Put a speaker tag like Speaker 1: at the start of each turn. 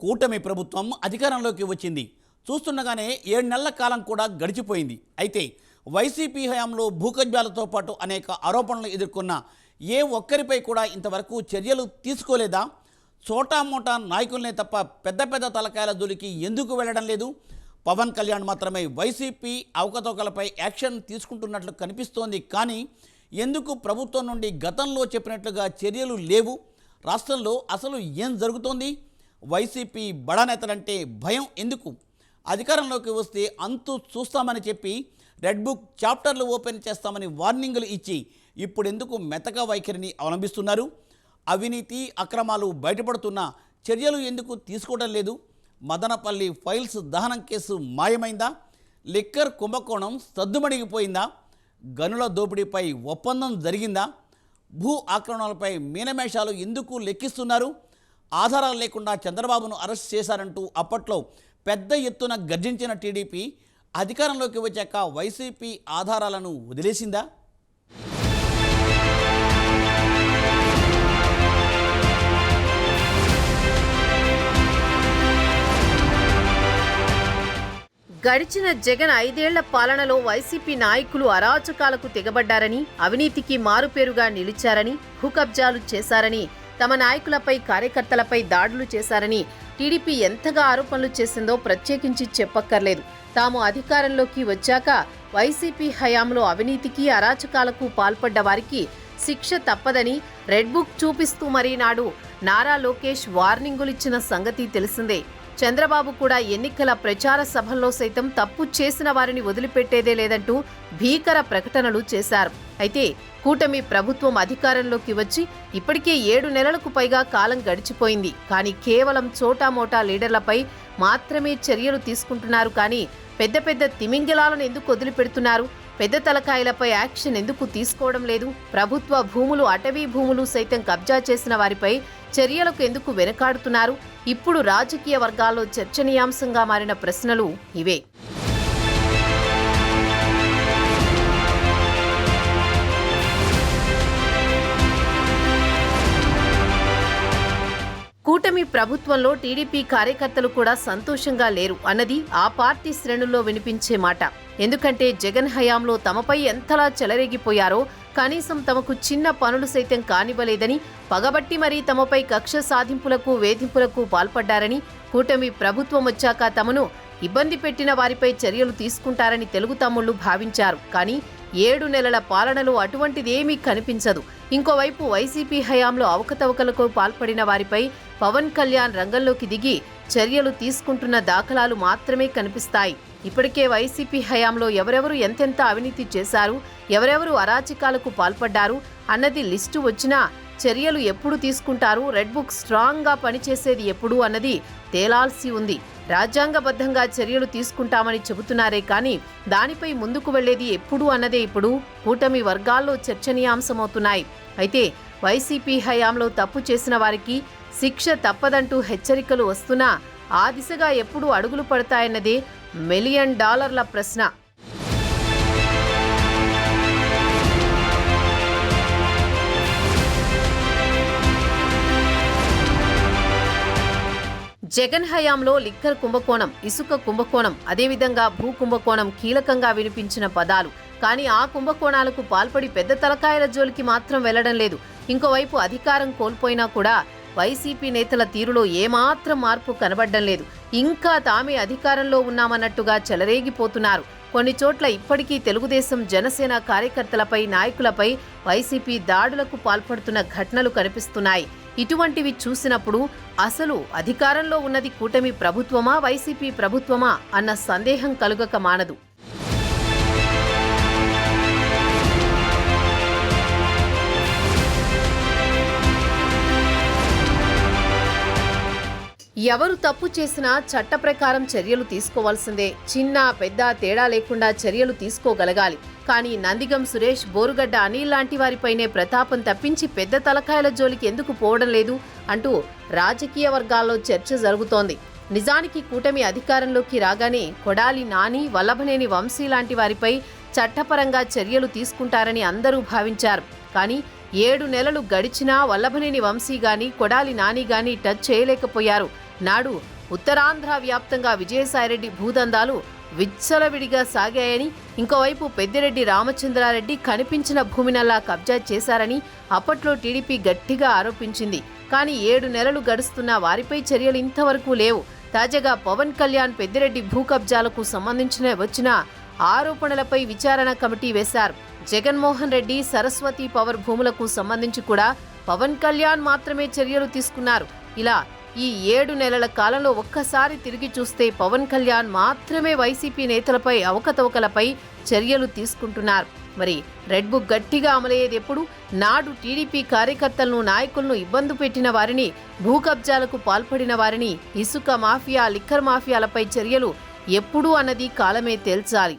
Speaker 1: కూటమి ప్రభుత్వం అధికారంలోకి వచ్చింది. చూస్తుండగానే 7 నెలల కాలం కూడా గడిచిపోయింది. అయితే వైసీపీ హయాంలో భూకబ్జాలతో పాటు అనేక ఆరోపణలు ఎదుర్కొన్న ఏ ఒక్కరిపై కూడా ఇంతవరకు చర్యలు తీసుకోలేదా? చోటామోటా నాయకులనే తప్ప పెద్ద పెద్ద తలకాయల జోలికి ఎందుకు వెళ్ళడం లేదు? పవన్ కళ్యాణ్ మాత్రమే వైసీపీ అవకతవకలపై యాక్షన్ తీసుకుంటున్నట్లు కనిపిస్తోంది. కానీ ఎందుకు ప్రభుత్వం నుండి గతంలో చెప్పినట్లుగా చర్యలు లేవు? రాష్ట్రంలో అసలు ఏం జరుగుతోంది? వైసీపీ బడా నేతలంటే భయం ఎందుకు? అధికారంలోకి వస్తే అంతు చూస్తామని చెప్పి రెడ్ బుక్ చాప్టర్లు ఓపెన్ చేస్తామని వార్నింగులు ఇచ్చి ఇప్పుడెందుకు మెతక వైఖరిని అవలంబిస్తున్నారు? అవినీతి అక్రమాలు బయటపడుతున్న చర్యలు ఎందుకు తీసుకోవడం లేదు? మదనపల్లి ఫైల్స్ దహనం కేసు మాయమైందా? లిక్కర్ కుంభకోణం సద్దుమణిగిపోయిందా? గనుల దోపిడీపై ఒప్పందం జరిగిందా? భూ ఆక్రమణలపై మీనమేషాలు ఎందుకు లెక్కిస్తున్నారు? ఆధారాలు లేకుండా చంద్రబాబును అరెస్ట్ చేశారంటూ అప్పట్లో పెద్ద ఎత్తున గర్జించిన టీడీపీ అధికారంలోకి వచ్చాక వైసీపీ ఆధారాలను వదిలేసిందా?
Speaker 2: గడిచిన జగన్ 5 ఏళ్ల పాలనలో వైసీపీ నాయకులు అరాచకాలకు తెగబడ్డారని, అవినీతికి మారుపేరుగా నిలిచారని, భూకబ్జాలు చేశారని, తమ నాయకులపై కార్యకర్తలపై దాడులు చేశారని టీడీపీ ఎంతగా ఆరోపణలు చేసిందో ప్రత్యేకించి చెప్పక్కర్లేదు. తాము అధికారంలోకి వచ్చాక వైసీపీ హయాంలో అవినీతికి అరాచకాలకు పాల్పడ్డ వారికి శిక్ష తప్పదని రెడ్ బుక్ చూపిస్తూ మరీ నాడు నారా లోకేష్ వార్నింగులిచ్చిన సంగతి తెలిసిందే. చంద్రబాబు కూడా ఎన్నికల ప్రచార సభల్లో సైతం తప్పు చేసిన వారిని వదిలిపెట్టేదే లేదంటూ భీకర ప్రకటనలు చేశారు. అయితే కూటమి ప్రభుత్వం అధికారంలోకి వచ్చి ఇప్పటికే 7 నెలలకు పైగా కాలం గడిచిపోయింది. కానీ కేవలం చోటామోటా లీడర్లపై మాత్రమే చర్యలు తీసుకుంటున్నారు. కానీ పెద్ద పెద్ద తిమింగిలాలను ఎందుకు వదిలిపెడుతున్నారు? పెద్ద తలకాయలపై యాక్షన్ ఎందుకు తీసుకోవడం లేదు? ప్రభుత్వ భూములు, అటవీ భూములు సైతం కబ్జా చేసిన వారిపై చర్యలకు ఎందుకు వెనకాడుతున్నారు? ఇప్పుడు రాజకీయ వర్గాల్లో చర్చనీయాంశంగా మారిన ప్రశ్నలు ఇవే. కూటమి ప్రభుత్వంలో టీడీపీ కార్యకర్తలు కూడా సంతోషంగా లేరు అన్నది ఆ పార్టీ శ్రేణుల్లో వినిపించే మాట. ఎందుకంటే జగన్ హయాంలో తమపై ఎంతలా చెలరేగిపోయారో, కనీసం తమకు చిన్న పనులు సైతం కానివ్వలేదని, పగబట్టి మరీ తమపై కక్ష సాధింపులకు, వేధింపులకు పాల్పడ్డారని, కూటమి ప్రభుత్వం వచ్చాక తమను ఇబ్బంది పెట్టిన వారిపై చర్యలు తీసుకుంటారని తెలుగు తమ్ముళ్లు భావించారు. కానీ 7 నెలల పాలనలో అటువంటిదేమీ కనిపించదు. ఇంకోవైపు వైసీపీ హయాంలో అవకతవకలకు పాల్పడిన వారిపై పవన్ కళ్యాణ్ రంగంలోకి దిగి చర్యలు తీసుకుంటున్న దాఖలాలు మాత్రమే కనిపిస్తాయి. ఇప్పటికే వైసీపీ హయాంలో ఎవరెవరు ఎంతెంత అవినీతి చేశారు, ఎవరెవరు అరాచకాలకు పాల్పడ్డారు అన్నది లిస్టు వచ్చినా చర్యలు ఎప్పుడు తీసుకుంటారు, రెడ్ బుక్ స్ట్రాంగ్గా పనిచేసేది ఎప్పుడు అన్నది తేలాల్సి ఉంది. రాజ్యాంగబద్ధంగా చర్యలు తీసుకుంటామని చెబుతున్నారే కానీ దానిపై ముందుకు వెళ్లేది ఎప్పుడు అన్నదే ఇప్పుడు కూటమి వర్గాల్లో చర్చనీయాంశమవుతున్నాయి. అయితే వైసీపీ హయాంలో తప్పు చేసిన వారికి శిక్ష తప్పదంటూ హెచ్చరికలు వస్తున్నా ఆ దిశగా ఎప్పుడు అడుగులు పడతాయన్నదే $1 మిలియన్ ప్రశ్న. జగన్ హయాంలో లిక్కర్ కుంభకోణం, ఇసుక కుంభకోణం, అదేవిధంగా భూ కుంభకోణం కీలకంగా వినిపించిన పదాలు. కానీ ఆ కుంభకోణాలకు పాల్పడి పెద్ద తలకాయల జోలికి మాత్రం వెళ్లడం లేదు. ఇంకోవైపు అధికారం కోల్పోయినా కూడా వైసీపీ నేతల తీరులో ఏమాత్రం మార్పు కనబడ్డం లేదు. ఇంకా తామే అధికారంలో ఉన్నామన్నట్టుగా చెలరేగిపోతున్నారు. కొన్ని చోట్ల ఇప్పటికీ తెలుగుదేశం, జనసేన కార్యకర్తలపై, నాయకులపై వైసీపీ దాడులకు పాల్పడుతున్న ఘటనలు కనిపిస్తున్నాయి. ఇటువంటివి చూసినప్పుడు అసలు అధికారంలో ఉన్నది కూటమి ప్రభుత్వమా, వైసీపీ ప్రభుత్వమా అన్న సందేహం కలుగక మానదు. ఎవరు తప్పు చేసినా చట్ట ప్రకారం చర్యలు తీసుకోవాల్సిందే. చిన్న పెద్ద తేడా లేకుండా చర్యలు తీసుకోగలగాలి. కానీ నందిగం సురేష్, బోరుగడ్డ అనిల్ లాంటి వారిపైనే ప్రతాపం తప్పించి పెద్ద తలకాయల జోలికి ఎందుకు పోవడం లేదు అంటూ రాజకీయ వర్గాల్లో చర్చ జరుగుతోంది. నిజానికి కూటమి అధికారంలోకి రాగానే కొడాలి నాని, వల్లభనేని వంశీ లాంటి వారిపై చట్టపరంగా చర్యలు తీసుకుంటారని అందరూ భావించారు. కానీ 7 నెలలు గడిచినా వల్లభనేని వంశీ గాని, కొడాలి నాని గాని టచ్ చేయలేకపోయారు. నాడు ఉత్తరాంధ్ర వ్యాప్తంగా విజయసాయిరెడ్డి భూదందాలు విచ్చలవిడిగా సాగాయని, ఇంకోవైపు పెద్దిరెడ్డి రామచంద్రారెడ్డి కనిపించిన భూమినల్లా కబ్జా చేశారని అప్పట్లో టీడీపీ గట్టిగా ఆరోపించింది. కానీ 7 నెలలు గడుస్తున్నా వారిపై చర్యలు ఇంతవరకు లేవు. తాజాగా పవన్ కళ్యాణ్ పెద్దిరెడ్డి భూ కబ్జాలకు సంబంధించిన వచ్చిన ఆరోపణలపై విచారణ కమిటీ వేశారు. జగన్మోహన్ రెడ్డి సరస్వతి పవర్ భూములకు సంబంధించి కూడా పవన్ కళ్యాణ్ మాత్రమే చర్యలు తీసుకున్నారు. ఇలా ఈ 7 నెలల కాలంలో ఒక్కసారి తిరిగి చూస్తే పవన్ కళ్యాణ్ మాత్రమే వైసీపీ నేతలపై అవకతవకలపై చర్యలు తీసుకుంటున్నారు. మరి రెడ్ బుక్ గట్టిగా అమలయ్యేది ఎప్పుడు? నాడు టీడీపీ కార్యకర్తలను, నాయకులను ఇబ్బంది పెట్టిన వారిని, భూ కబ్జాలకు పాల్పడిన వారిని, ఇసుక మాఫియా, లిక్కర్ మాఫియాలపై చర్యలు ఎప్పుడు అన్నది కాలమే తేల్చాలి.